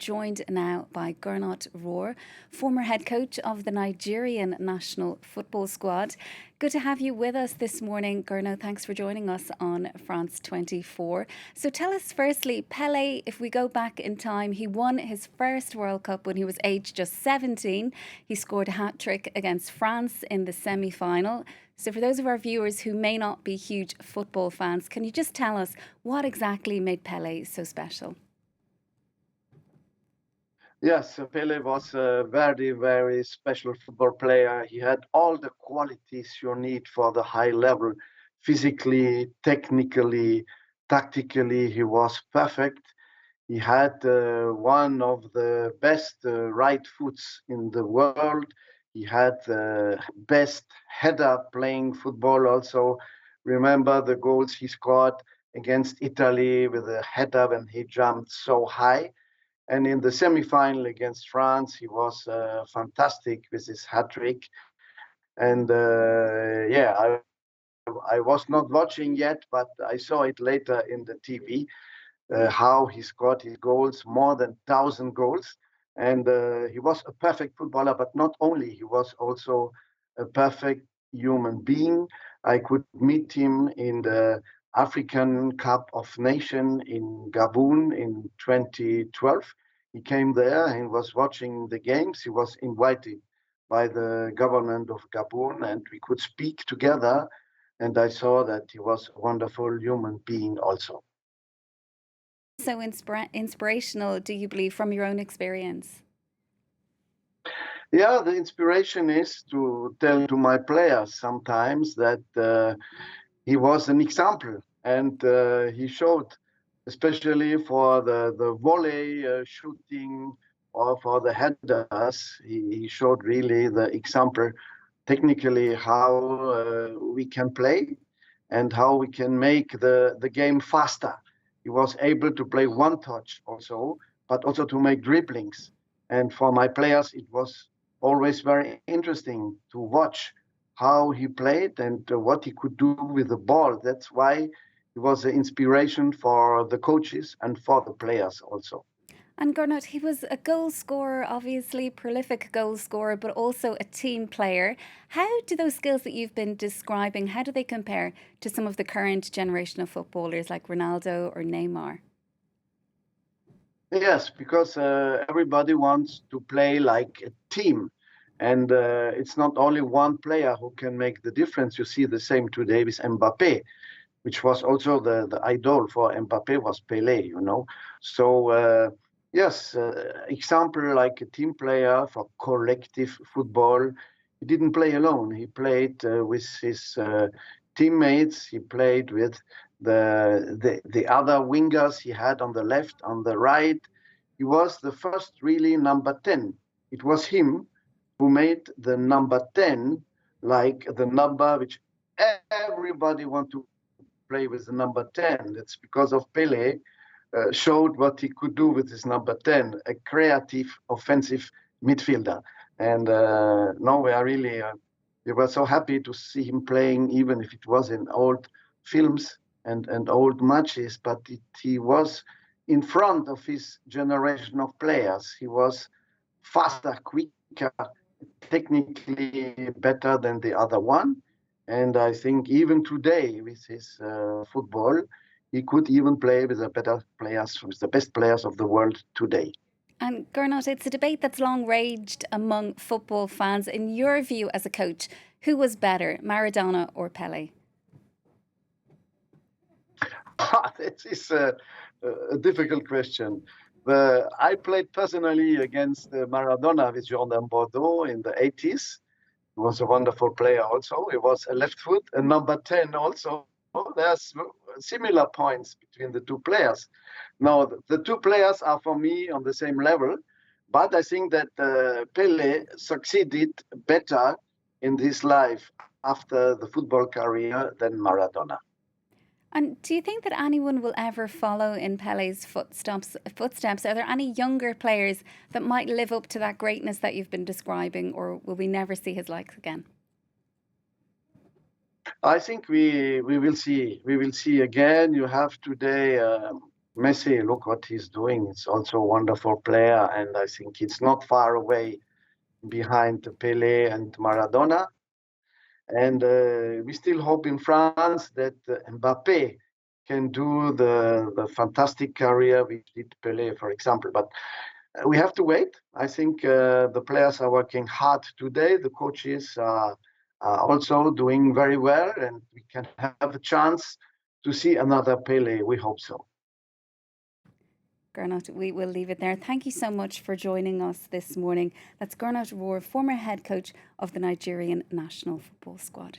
joined now by Gernot Rohr, former head coach of the Nigerian national football squad. Good to have you with us this morning, Gernot. Thanks for joining us on France 24. So tell us firstly, Pele, if we go back in time, he won his first World Cup when he was aged just 17. He scored a hat-trick against France in the semi-final. So for those of our viewers who may not be huge football fans, can you just tell us what exactly made Pele so special? Yes, Pele was a very, very special football player. He had all the qualities you need for the high level. Physically, technically, tactically, he was perfect. He had one of the best right foots in the world. He had the best header playing football also. Remember the goals he scored against Italy with a header when he jumped so high. And in the semi-final against France, he was fantastic with his hat-trick. And I was not watching yet, but I saw it later in the TV, how he scored his goals, more than 1,000 goals. And he was a perfect footballer, but not only, he was also a perfect human being. I could meet him in the African Cup of Nations in Gabon in 2012. He came there and was watching the games. He was invited by the government of Gabon, and we could speak together. And I saw that he was a wonderful human being also. So inspirational, do you believe, from your own experience? Yeah, the inspiration is to tell to my players sometimes that he was an example, and he showed, especially for the volley shooting or for the headers, he showed really the example technically how we can play and how we can make the game faster. He was able to play one touch also, but also to make dribblings. And for my players, it was always very interesting to watch how he played and what he could do with the ball. That's why he was an inspiration for the coaches and for the players also. And Gernot, he was a goal scorer, obviously, prolific goal scorer, but also a team player. How do those skills that you've been describing, how do they compare to some of the current generation of footballers like Ronaldo or Neymar? Yes, because everybody wants to play like a team. And it's not only one player who can make the difference. You see the same today with Mbappe, which was also the idol for Mbappe was Pele, you know. So, yes, example like a team player for collective football. He didn't play alone. He played with his teammates. He played with the other wingers he had on the left, on the right. He was the first really number 10. It was him who made the number 10 like the number which everybody want to play with the number 10. That's because of Pele showed what he could do with his number 10, a creative offensive midfielder. And now we were so happy to see him playing, even if it was in old films and old matches, but he was in front of his generation of players. He was faster, quicker, technically better than the other one. And I think even today with his football, he could even play with the best players of the world today. And Gernot, it's a debate that's long raged among football fans. In your view as a coach, who was better, Maradona or Pele? That is a difficult question. I played personally against Maradona with Jordan Bordeaux in the 80s. He was a wonderful player also. He was a left foot, a number 10 also. There's similar points between the two players. Now, the two players are for me on the same level, but I think that Pele succeeded better in his life after the football career than Maradona. And do you think that anyone will ever follow in Pele's footsteps? Are there any younger players that might live up to that greatness that you've been describing, or will we never see his likes again? I think we will see again. You have today Messi, look what he's doing. It's also a wonderful player, and I think he's not far away behind Pele and Maradona. And we still hope in France that Mbappe can do the fantastic career which did Pele, for example. But we have to wait. I think the players are working hard today. The coaches are also doing very well, and we can have a chance to see another Pele. We hope so. Gernot, we will leave it there. Thank you so much for joining us this morning. That's Gernot Rohr, former head coach of the Nigerian national football squad.